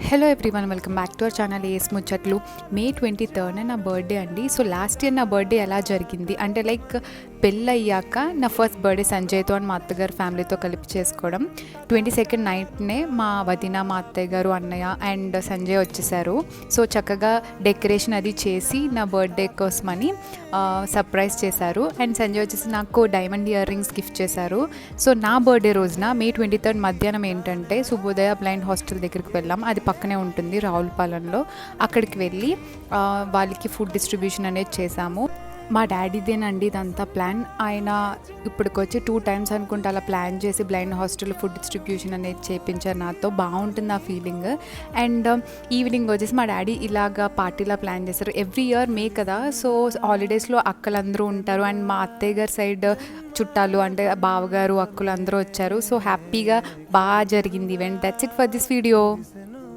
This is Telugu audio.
Hello everyone, welcome back to our channel Ace Muchatlu. May 23rd నా బర్త్డే అండి. సో లాస్ట్ ఇయర్ నా బర్త్డే ఎలా జరిగింది అంటే లైక్ పెళ్ళయ్యాక నా ఫస్ట్ బర్త్డే సంజయ్తో అండ్ మా అత్తగారు ఫ్యామిలీతో కలిపి చేసుకోవడం. 22nd నైట్నే మా వదిన, మా అత్తయ్య గారు, అన్నయ్య అండ్ సంజయ్ వచ్చేసారు. సో చక్కగా డెకరేషన్ అది చేసి నా బర్త్డే కోసమని సర్ప్రైజ్ చేశారు. అండ్ సంజయ్ వచ్చేసి నాకు డైమండ్ ఇయర్ రింగ్స్ గిఫ్ట్ చేశారు. సో నా బర్త్డే రోజున May 23rd మధ్యాహ్నం ఏంటంటే శుభోదయ బ్లైండ్ హాస్టల్ దగ్గరికి వెళ్ళాం. అది పక్కనే ఉంటుంది రావులపాలెంలో. అక్కడికి వెళ్ళి వాళ్ళకి ఫుడ్ డిస్ట్రిబ్యూషన్ అనేది చేశాము. మా డాడీదేనండి ఇదంతా ప్లాన్. ఆయన ఇప్పటికొచ్చి 2 times అనుకుంటే అలా ప్లాన్ చేసి బ్లైండ్ హాస్టల్ ఫుడ్ డిస్ట్రిబ్యూషన్ అనేది చేయించారు నాతో. బాగుంటుంది ఆ ఫీలింగ్. అండ్ ఈవినింగ్ వచ్చేసి మా డాడీ ఇలాగా పార్టీలా ప్లాన్ చేశారు. ఎవ్రీ ఇయర్ మే కదా, సో హాలిడేస్లో అక్కలందరూ ఉంటారు. అండ్ మా అత్తయ్య గారి సైడ్ చుట్టాలు అంటే బావగారు, అక్కలు అందరూ వచ్చారు. సో హ్యాపీగా బాగా జరిగింది event. That's it for this video.